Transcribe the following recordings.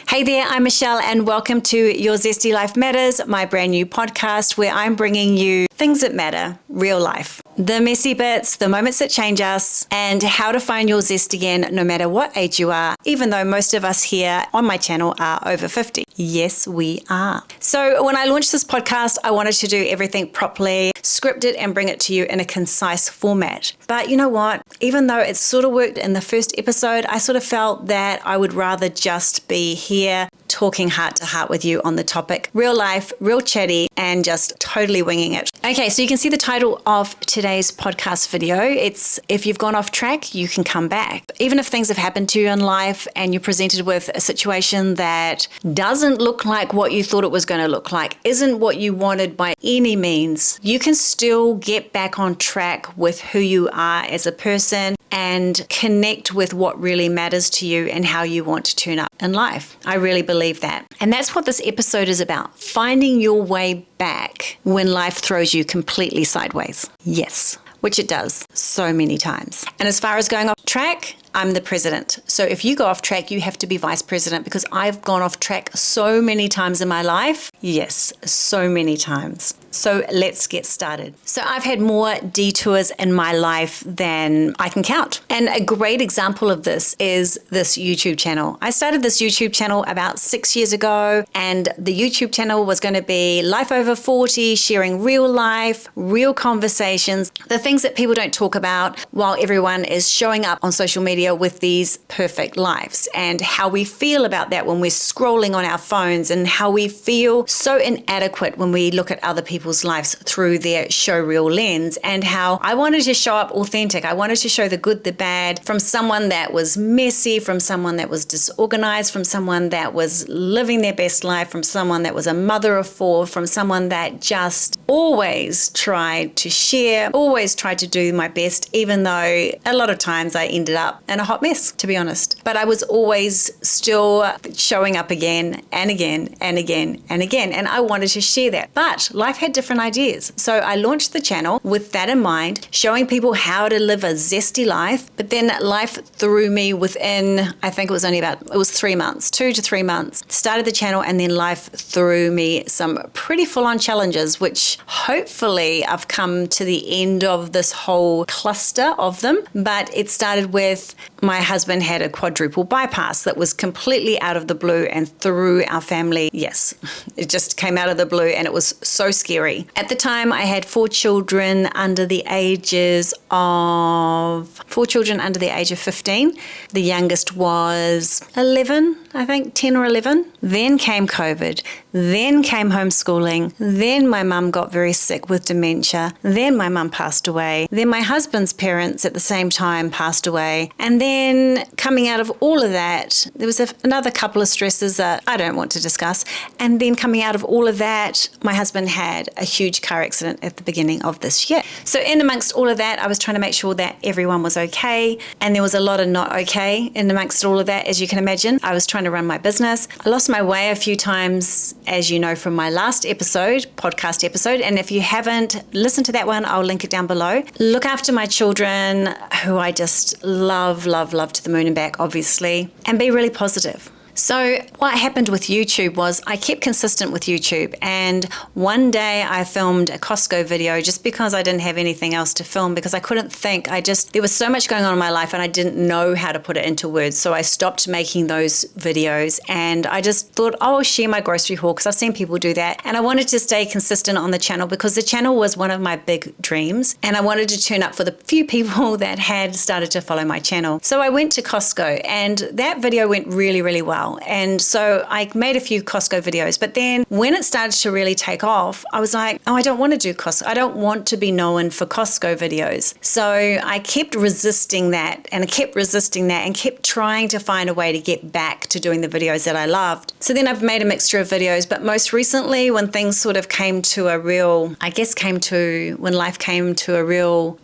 Hey there, I'm Michelle and welcome to Your Zesty Life Matters, my brand new podcast where I'm bringing you things that matter, real life. The messy bits, the moments that change us, and how to find your zest again no matter what age you are, even though most of us here on my channel are over 50. Yes, we are. So when I launched this podcast, I wanted to do everything properly, script it and bring it to you in a concise format. But you know what? Even though it sort of worked in the first episode, I sort of felt that I would rather just be here talking heart to heart with you on the topic. Real life, real chatty, and just totally winging it. Okay, so you can see the title of today's podcast video. It's if you've gone off track, you can come back. Even if things have happened to you in life and you're presented with a situation that doesn't look like what you thought it was going to look like, isn't what you wanted by any means, you can still get back on track with who you are as a person and connect with what really matters to you and how you want to turn up in life. I really believe that. And that's what this episode is about, finding your way back when life throws you completely sideways. Yes, which it does so many times. And as far as going off track, I'm the president. So if you go off track, you have to be vice president because I've gone off track so many times in my life. Yes, so many times. So let's get started. So I've had more detours in my life than I can count. And a great example of this is this YouTube channel. I started this YouTube channel about 6 years ago, and the YouTube channel was going to be Life Over 40, sharing real life, real conversations, the things that people don't talk about while everyone is showing up on social media with these perfect lives, and how we feel about that when we're scrolling on our phones, and how we feel so inadequate when we look at other people's lives through their showreel lens, and how I wanted to show up authentic. I wanted to show the good, the bad, from someone that was messy, from someone that was disorganized, from someone that was living their best life, from someone that was a mother of four, from someone that just always tried to share, always tried to do my best, even though a lot of times I ended up in a hot mess, to be honest. But I was always still showing up again and again and again and again. And I wanted to share that. But life had different ideas. So I launched the channel with that in mind, showing people how to live a zesty life. But then life threw me within, I think it was 3 months, 2 to 3 months. Started the channel, and then life threw me some pretty full-on challenges, which hopefully I've come to the end of this whole cluster of them. But it started with my husband had a quadruple bypass that was completely out of the blue and threw our family. Yes, it just came out of the blue, and it was so scary. At the time, I had 4 children under the age of 15. The youngest was 11, I think, 10 or 11. Then came COVID. Then came homeschooling. Then my mum got very sick with dementia. Then my mum passed away. Then my husband's parents at the same time passed away. And then coming out of all of that, there was another couple of stresses that I don't want to discuss. And then coming out of all of that, my husband had a huge car accident at the beginning of this year. So in amongst all of that, I was trying to make sure that everyone was okay. And there was a lot of not okay in amongst all of that, as you can imagine. I was trying to run my business. I lost my way a few times, as you know from my last podcast episode. And if you haven't listened to that one, I'll link it down below. Look after my children, who I just love to the moon and back, obviously, and be really positive. So what happened with YouTube was I kept consistent with YouTube, and one day I filmed a Costco video just because I didn't have anything else to film, because I couldn't think. There was so much going on in my life and I didn't know how to put it into words. So I stopped making those videos, and I just thought, I'll share my grocery haul because I've seen people do that. And I wanted to stay consistent on the channel because the channel was one of my big dreams, and I wanted to turn up for the few people that had started to follow my channel. So I went to Costco, and that video went really, really well. And so I made a few Costco videos, but then when it started to really take off, I was like, oh, I don't want to do Costco. I don't want to be known for Costco videos. So I kept resisting that, and I kept resisting that, and kept trying to find a way to get back to doing the videos that I loved. So then I've made a mixture of videos, but most recently when things sort of came to a real, when life came to a real,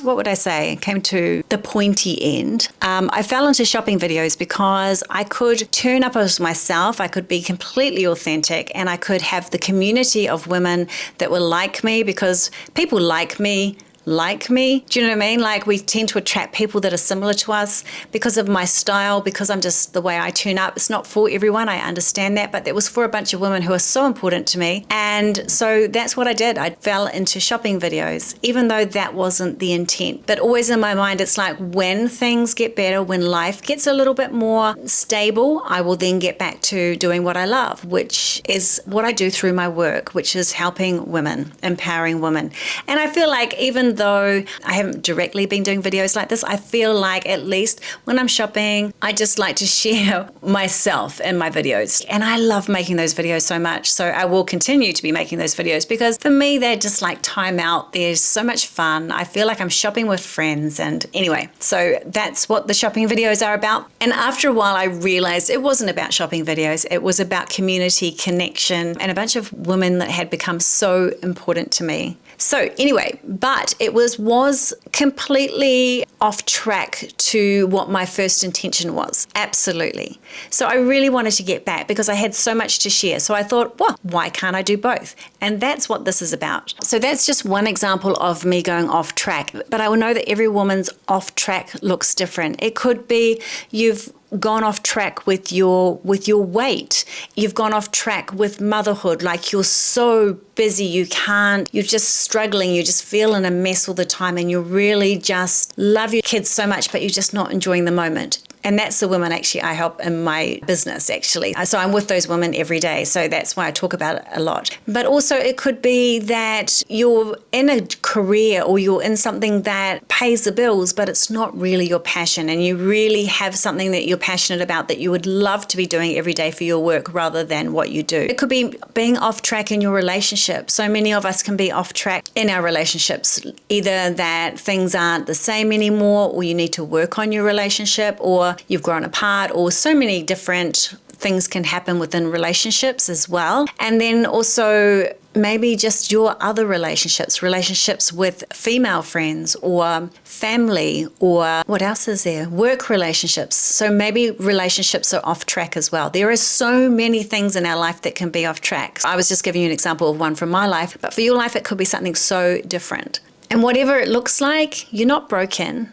what would I say, came to the pointy end, I fell into shopping videos because I could turn up as myself, I could be completely authentic, and I could have the community of women that were like me, because people like me like me. Do you know what I mean? Like, we tend to attract people that are similar to us because of my style, because I'm just the way I turn up. It's not for everyone, I understand that, but it was for a bunch of women who are so important to me. And so that's what I did. I fell into shopping videos, even though that wasn't the intent. But always in my mind, it's like, when things get better, when life gets a little bit more stable, I will then get back to doing what I love, which is what I do through my work, which is helping women, empowering women. And I feel like, even though I haven't directly been doing videos like this, I feel like at least when I'm shopping, I just like to share myself in my videos. And I love making those videos so much. So I will continue to be making those videos, because for me, they're just like time out. There's so much fun. I feel like I'm shopping with friends. And anyway, so that's what the shopping videos are about. And after a while, I realized it wasn't about shopping videos. It was about community, connection, and a bunch of women that had become so important to me. So anyway, but it was completely off track to what my first intention was. Absolutely. So I really wanted to get back because I had so much to share. So I thought, well, why can't I do both? And that's what this is about. So that's just one example of me going off track. But I will know that every woman's off track looks different. It could be you've gone off track with your weight. You've gone off track with motherhood. Like, you're so busy, you're just struggling, you're just feeling a mess all the time, and you really just love your kids so much, but you're just not enjoying the moment. And that's the women actually I help in my business, actually. So I'm with those women every day. So that's why I talk about it a lot. But also it could be that you're in a career, or you're in something that pays the bills, but it's not really your passion. And you really have something that you're passionate about that you would love to be doing every day for your work rather than what you do. It could be being off track in your relationship. So many of us can be off track in our relationships. Either that things aren't the same anymore, or you need to work on your relationship, or you've grown apart, or so many different things can happen within relationships as well. And then also maybe just your other relationships with female friends or family, or what else is there? Work relationships. So maybe relationships are off track as well. There are so many things in our life that can be off track. I was just giving you an example of one from my life, but for your life, it could be something so different. And whatever it looks like, you're not broken,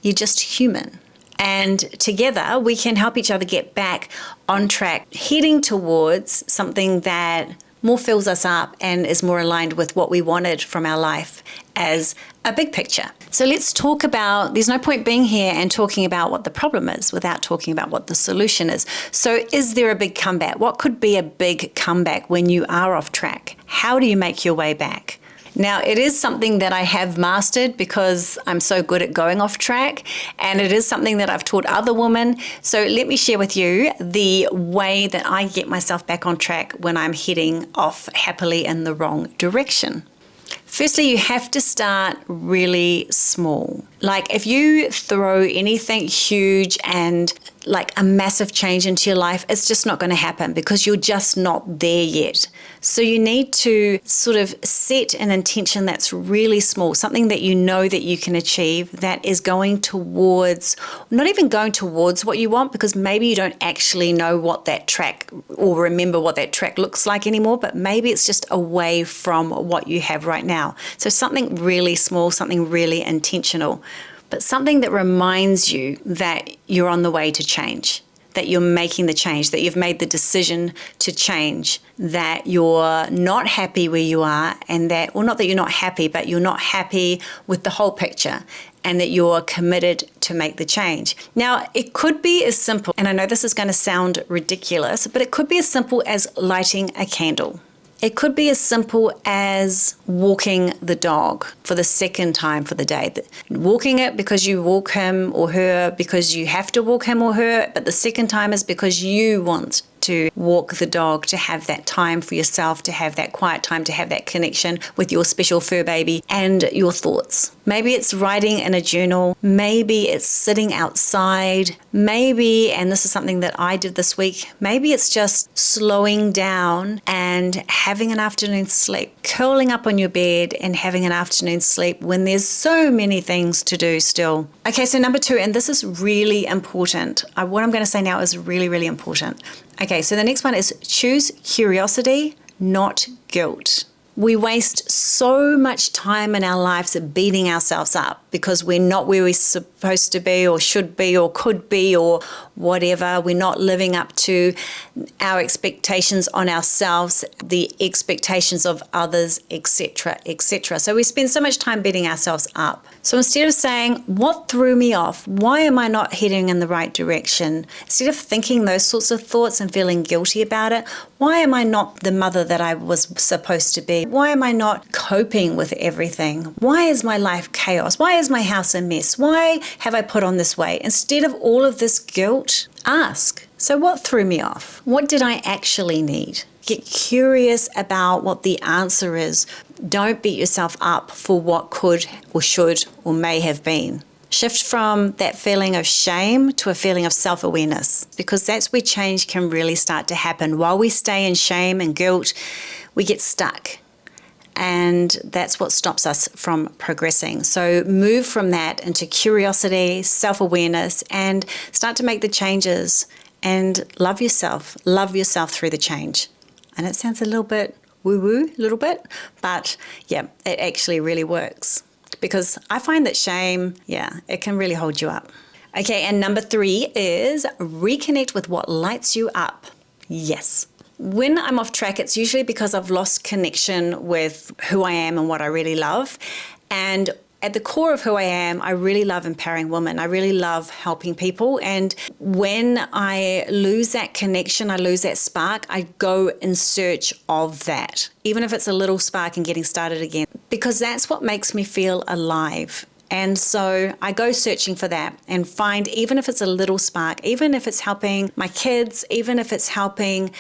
you're just human. And together we can help each other get back on track, heading towards something that more fills us up and is more aligned with what we wanted from our life as a big picture. So let's talk about, there's no point being here and talking about what the problem is without talking about what the solution is. So is there a big comeback? What could be a big comeback when you are off track? How do you make your way back? Now, it is something that I have mastered because I'm so good at going off track, and it is something that I've taught other women. So let me share with you the way that I get myself back on track when I'm heading off happily in the wrong direction. Firstly, you have to start really small. Like, if you throw anything huge and like a massive change into your life, it's just not going to happen because you're just not there yet. So you need to sort of set an intention that's really small, something that you know that you can achieve, that is going towards, not even going towards what you want, because maybe you don't actually know what that track or remember what that track looks like anymore, but maybe it's just away from what you have right now. So something really small, something really intentional, but something that reminds you that you're on the way to change, that you're making the change, that you've made the decision to change, that you're not happy where you are, and that, well, not that you're not happy, but you're not happy with the whole picture, and that you're committed to make the change. Now, it could be as simple, and I know this is going to sound ridiculous, but it could be as simple as lighting a candle. It could be as simple as walking the dog for the second time for the day. Walking it because you walk him or her because you have to walk him or her, but the second time is because you want to walk the dog, to have that time for yourself, to have that quiet time, to have that connection with your special fur baby and your thoughts. Maybe it's writing in a journal. Maybe it's sitting outside. Maybe, and this is something that I did this week, maybe it's just slowing down and having an afternoon sleep, curling up on your bed and having an afternoon sleep when there's so many things to do still. Okay, so number 2, and this is really important. What I'm going to say now is really, really important. Okay, so the next one is choose curiosity, not guilt. We waste so much time in our lives beating ourselves up because we're not where we're supposed to be or should be or could be or whatever. We're not living up to our expectations on ourselves, the expectations of others, etc., etc. So we spend so much time beating ourselves up. So instead of saying, what threw me off? Why am I not heading in the right direction? Instead of thinking those sorts of thoughts and feeling guilty about it, why am I not the mother that I was supposed to be? Why am I not coping with everything? Why is my life chaos? Why is my house a mess? Why have I put on this weight? Instead of all of this guilt, ask, so what threw me off? What did I actually need? Get curious about what the answer is. Don't beat yourself up for what could or should or may have been. Shift from that feeling of shame to a feeling of self-awareness, because that's where change can really start to happen. While we stay in shame and guilt, we get stuck. And that's what stops us from progressing. So move from that into curiosity, self-awareness, and start to make the changes and love yourself. Love yourself through the change. And it sounds a little bit woo-woo, a little bit, but yeah, it actually really works. Because I find that shame, it can really hold you up. Okay, and number 3 is reconnect with what lights you up. Yes. When I'm off track, it's usually because I've lost connection with who I am and what I really love. And at the core of who I am, I really love empowering women. I really love helping people. And when I lose that connection, I lose that spark, I go in search of that, even if it's a little spark and getting started again, because that's what makes me feel alive. And so I go searching for that and find, even if it's a little spark, even if it's helping my kids, even if it's helping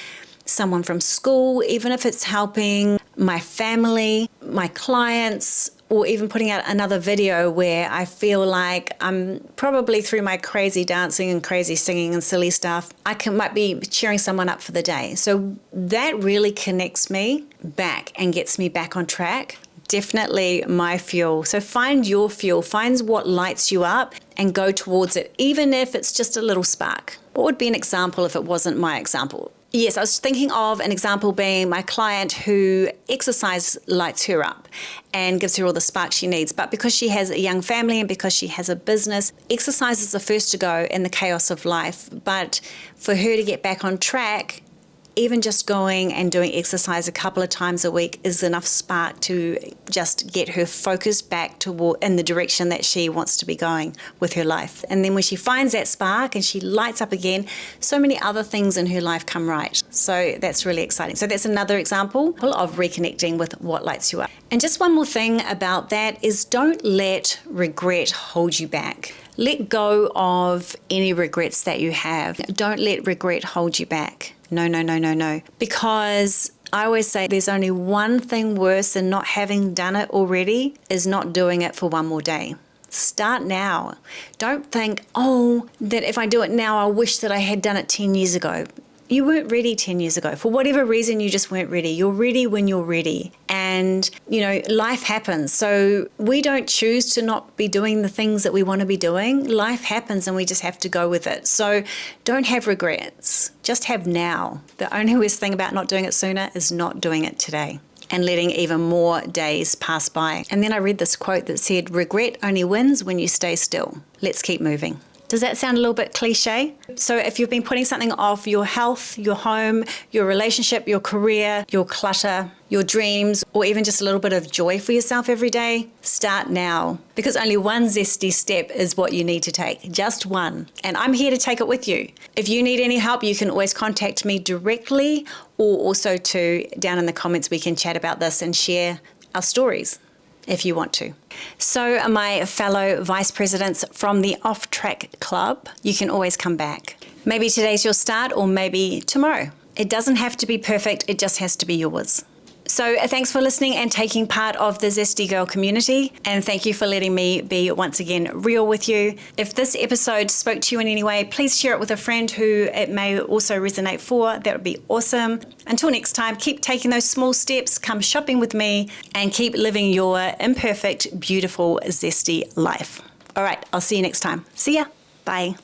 someone from school, even if it's helping my family, my clients, or even putting out another video where I feel like I'm probably through my crazy dancing and crazy singing and silly stuff, might be cheering someone up for the day. So that really connects me back and gets me back on track. Definitely my fuel. So find your fuel, find what lights you up and go towards it, even if it's just a little spark. What would be an example if it wasn't my example? Yes, I was thinking of an example being my client who exercise lights her up and gives her all the spark she needs. But because she has a young family and because she has a business, exercise is the first to go in the chaos of life. But for her to get back on track, even just going and doing exercise a couple of times a week is enough spark to just get her focused back in the direction that she wants to be going with her life. And then when she finds that spark and she lights up again, so many other things in her life come right. So that's really exciting. So that's another example of reconnecting with what lights you up. And just one more thing about that is don't let regret hold you back. Let go of any regrets that you have. Don't let regret hold you back. No. Because I always say there's only one thing worse than not having done it already is not doing it for one more day. Start now. Don't think, that if I do it now, I wish that I had done it 10 years ago. You weren't ready 10 years ago. For whatever reason, you just weren't ready. You're ready when you're ready. And, life happens. So we don't choose to not be doing the things that we want to be doing. Life happens and we just have to go with it. So don't have regrets. Just have now. The only worst thing about not doing it sooner is not doing it today and letting even more days pass by. And then I read this quote that said, regret only wins when you stay still. Let's keep moving. Does that sound a little bit cliche? So if you've been putting something off, your health, your home, your relationship, your career, your clutter, your dreams, or even just a little bit of joy for yourself every day, start now. Because only one zesty step is what you need to take. Just one. And I'm here to take it with you. If you need any help, you can always contact me directly, or also down in the comments we can chat about this and share our stories if you want to. So my fellow vice presidents from the Off Track Club, you can always come back. Maybe today's your start or maybe tomorrow. It doesn't have to be perfect, it just has to be yours. So thanks for listening and taking part of the Zesty Girl community. And thank you for letting me be once again real with you. If this episode spoke to you in any way, please share it with a friend who it may also resonate for. That would be awesome. Until next time, keep taking those small steps, come shopping with me, and keep living your imperfect, beautiful, zesty life. All right, I'll see you next time. See ya. Bye.